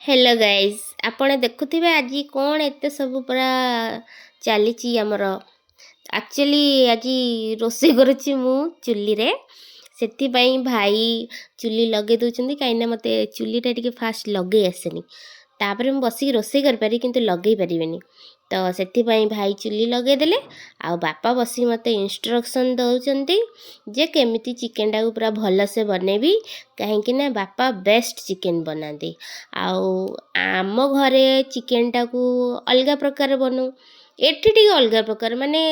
Hello guys आपण देखुथिबे आज कौन एते सब पूरा चली आमर एक्चुअली आज रोषे करुच्ची मु चुली रे से भाई चुली लगे दौरान कहीं मत चुलीटा टी फास्ट लगे आसेनी तापर मुझे बसिक रोषे करें कि लगे पारे तो से भाई चुली लगेदेले आ बापा बसिक मत इंस्ट्रक्शन दौरान जे केमिति चिकेन टाक पूरा भल से बनैबी कहीं बापा बेस्ट चिकेन बनाती आम घरे चिकेन टाक अलग प्रकार बनाऊ एठी टी अलग प्रकार माने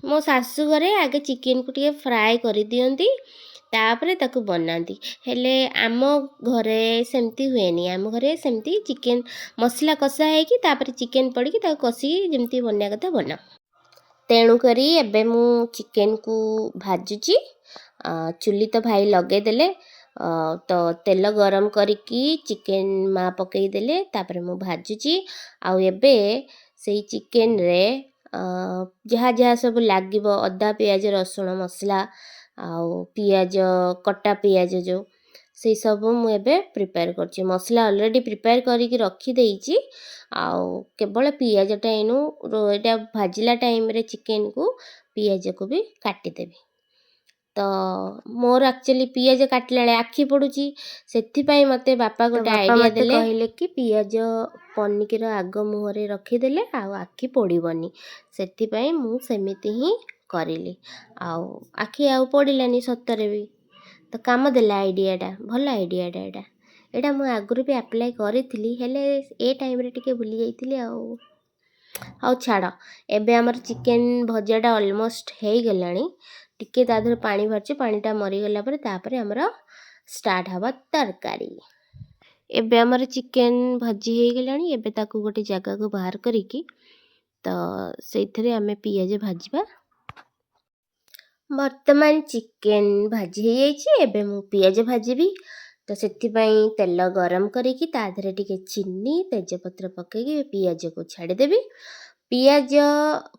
मो सासू घरे आगे चिकेन को टी फ्राए कर दियंती तापरे ताकू बनाती हेले आम घरे सेमती हुएनी आम घरे सेमती चिकेन मसला कषा है तापरे चिकेन पड़ी कषी जमती बना कथा बना तेणु करी एबे मु चिकेन को भाजुची चुली तो भाई लगेदेले तो तेल गरम करिकी चिकेन माँ पकईदेले तापरे मु भाजुची आउ एबे से चिकेन रे जहाँ जहाँ सब लगे अदा पियाज रसुण मसला आउ पियाज कटा पियाज जो से सब मुझे प्रिपेयर कर मसला ऑलरेडी प्रिपेयर करके रखी देइची आउ केवल पियाजटा इनु यहाँ भाजिला टाइम रे चिकेन को पियाज को भी काटिदेवी तो मोर एक्चुअली पियाज काटला आखि पड़ुची से मत बापा गोटे आइडिया देले कहले कि पियाज पनिकीर आग मुहरे रखीदेले आखि पड़ोनी से मु सेमिति ही करिली आखि आउ पड़ानी सतरे भी तो काम देला आइडियाटा भल आइडियाटा एटा मु आगुरी भी अप्लाई करी हेले ए टाइम रे टिके भूली जाइतिली आउ छाड़ एबे हमर चिकेन भजाटा ऑलमोस्ट हो गलानी टिके ताधर पानी भरचे पानीटा मरीगला पर तापरे हमर स्टार्ट हवा तरकारी एबे हमर चिकेन भजी हो गलानी एबे ताकू गोटे जगह को बाहर करिकी तो सेइथरे हमें पियाज भाजबा वर्तमान चिकेन भाजी हो जाइए एबे मु पियाज भाजीबी तो से तेल गरम करिकी ताधरे टिके चीनी तेजपत्र पकईकी पियाज को छाड़देवी पियाज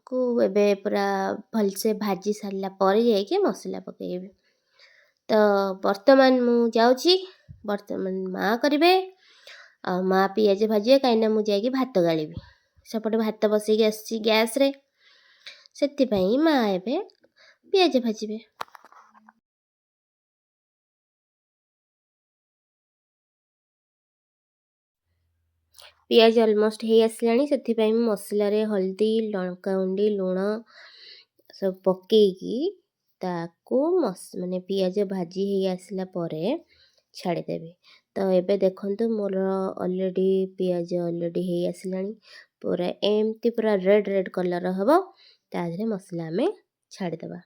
को एबे पूरा भलसे भाजी सारा पर जाइए मसला पकईबी तो वर्तमान मु जाउची वर्तमान माँ करेंगे आ माँ पियाज भाजे कहीं मुझे भात गाड़ी सेपटे भात बसैकी आसी गैस रे से माँ एबे पियाज भाजबे पियाज ऑलमोस्ट हो आसलानी से मसला रे हल्दी लंका गुंडी लुण सब पकईकी ताकू माने पियाज भाजी हो आसला परे छाड़देवी तो एबे देखंतु मोर ऑलरेडी पियाज ऑलरेडी हो आसलानी पूरा एमती पूरा रेड रेड कलर हबो ताधरे मसला में छाड़देबा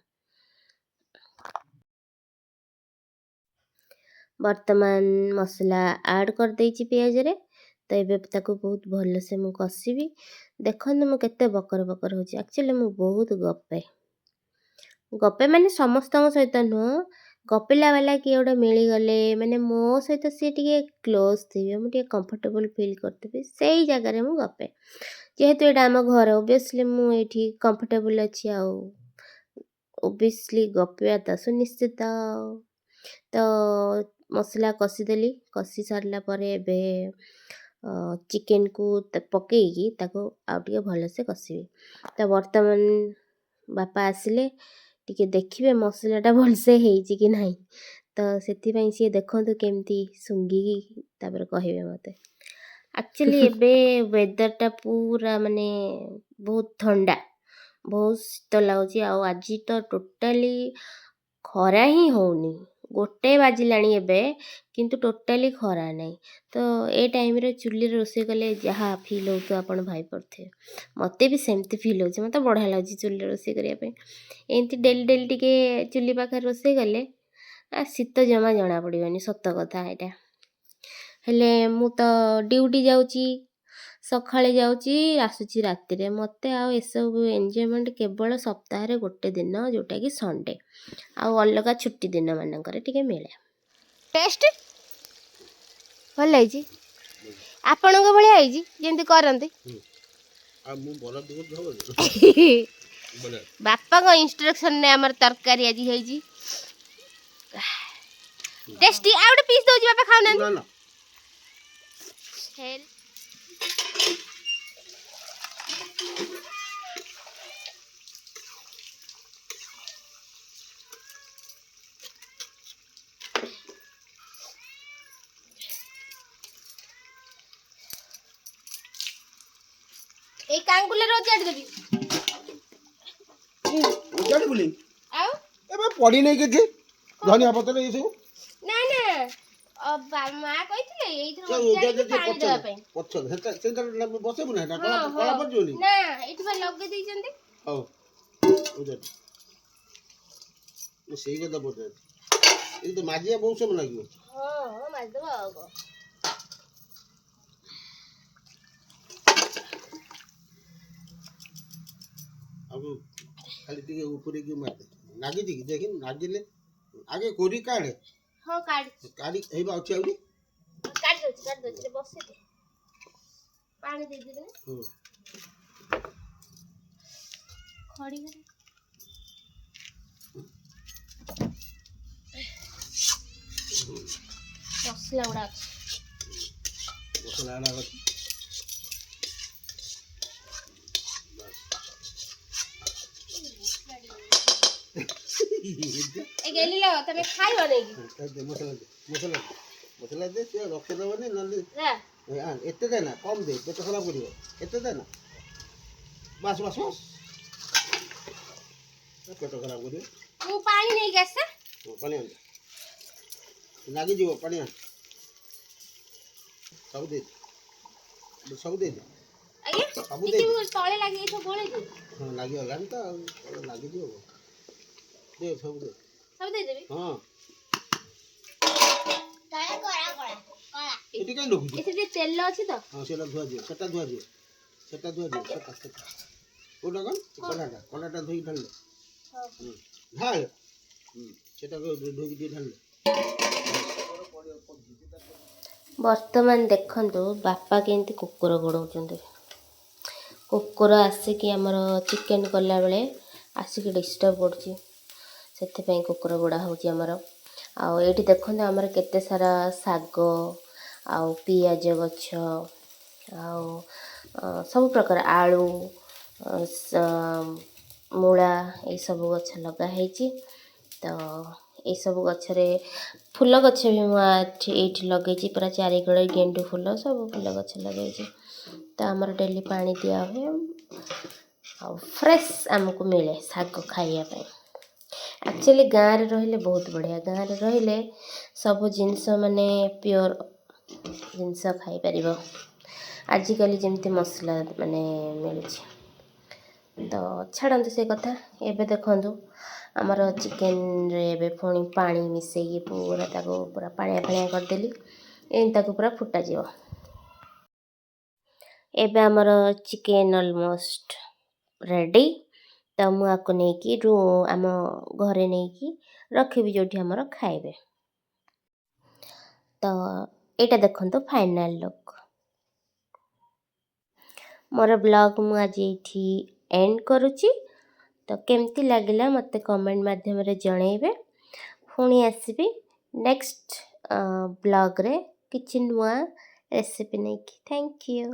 वर्तमान मसला ऐड कर देइची पियाज रे तो ये ताको बहुत भल से मु कषिबी देखंतु मु केते बकर बकर होची एक्चुअली मु बहुत गपे माने समस्त सहित नुह गपिला वाला किए गोटे मिलगले माने मो सहित सी टे क्लोज थे मुझे कंफर्टेबल फील करते से ही जगार मु गपे जेहेतु ये आम घर ओबियसली मुझे कंफर्टेबल अच्छी ओबियसली गपिया तो सुनिश्चित तो मसला कषिदेली कषि सारला परे एबे चिकेन को पकईकी ताको आउ टिके भल से कषिबी तो वर्तमान बापा आसिले टिके देखिए मसलाटा भलसे होइची कि नहीं तो से सी देखंतु केमती सुंगिकी तापर कहिबे मते एक्चुअली एबे वेदरटा पूरा माने बहुत ठंडा बहुत शीत लगुच आज तो टोटाली खरा ही होनी गोटे बाजिलानी एबे किंतु टोटाली खरा नहीं तो ए टाइम रे चुली रोषे कले जहाँ फिल हो तो आपण भाई पड़े मत भी सेमती फिल हो मत बढ़िया लगे चुली रोषे करने एमती डेली डेली टिके चुली पाखे रोषे कले शीत जमा जना पड़ानी सत कथा यहाँ हेले मु तो ड्यूटी जाऊँगी सकाळे जाऊँगी आसुची राति मत आसब एंजॉयमेंट केवल सप्ताह गोटे दिन जोटा कि संडे आउ अलग छुट्टी दिन मानक मिले टेस्ट भल आपण भाई जमी करती बापा इंस्ट्रक्शन ने आमर तरकारी आज होती टेस्टी आ गोटे पीस दौर बापा खाऊ ହେଲ୍ପ এই କାଙ୍ଗୁଲରେ ଓଜାଡ଼ି ଦେବି ଓଜାଡ଼ି ବୁଲି ଆଉ ଏବେ ପଡ଼ି ନେଇ କିଛି ଧନିଆ ପତ୍ର ଏ ସବୁ ନା ନା ମା କହିଥିଲେ ଏଇଥିରେ ଓଜାଡ଼ିକି ପାଣି ଦେବା ପାଇଁ ପଛ ସେଟା ସେଟା ବସେଇବୁ ନା କଳା କଳା ପଡ଼ିଯିବନି ନା ଏଇଠି ବା ଲଗେଇ ଦେଇଛନ୍ତି ହଉ ଓଜାଡ଼ି ସେଇ କଥା ପଚାରୁଛି ଏଇ ତ ମାଜିଆ ବହୁତ ସମୟ ଲାଗିବ ହଁ ମାରିଦେବା ଆଉ କଣ अब खाली टिके ऊपर की मार नागी दी देखि नागिले आगे कोरी काढे हां काढ काढी हेबा अछि आउली काढ दो रे बसे दे पानी दे दे खड़ी कर मसला उड़ा मसला आना अछि ए गेली लो तमे खाइबो नै की मसला मसला दे से रखे दबनी नली रा हां एते दे ना कम दे पेट खराब करियो एते दे ना बस बस बस पेट खराब करियो मु पानी नै गसे पानी आन लागी जीव पानी आन सब दे आगे सब दे तळे लागी तो गोळे दे हां लागी हलान त लागी जीव दे सब दे देबी हां तळे कोळा एटी काई लोग एथे तेल अछि त हां सेला धुआ दियो सेटा धुआ दियो सेटा कोडा कोलाटा धोई ढाल हां ढाल सेटा को धोई दी ढाल वर्तमान देखंतु बापा केंती कुकुर गोड़ौचंदी कुकुर आसिकी आमर चिकेन कला बेले आसिकी डिस्टर्ब करछि सेति पई कुकुर गोड़ा होछि आमर आ एठी देखंतु आमर केते सारा साग आ पियाज गछ आ सब प्रकार आलू मूला ए सब गछ लगा हेछि तो ये सब गछरे फूल गछ भी मुझे लगे पूरा चारिकड़े गेंडू फूल सब फूल गछ लगे तो आमर डेली पानी दिया हुए आ फ्रेश आमको मिले साग खाइए एक्चुअली गाँव रे रहिले बहुत बढ़िया गाँव रे रहिले सब जिनस माने प्योर जिनस खाई परिबो आजिकल जमती मसला माने मिलुछि तो छाड़ନ୍ତୁ से कथा एबे देखंतु आमर चिकेन रे एबे पुणी पानी मिसेई पूरा ताको पूरा पानिया पानिया कर देली एन ताको पूरा फुटा जिवो एबे आमर चिकेन ऑलमोस्ट रेडी तो मु आको नै कि आम घरे नै कि रखिबी जोठी आमर खाइबे तो एटा देखंतु फाइनल लुक मोर ब्लॉग मु आज एठी एंड करूची तो केमती लगिला मते कमेंट माध्यम रे जणैबे पुणी आसीबी नेक्स्ट ब्लॉग रे किछि नुआ रेसिपी नै कि थैंक यू।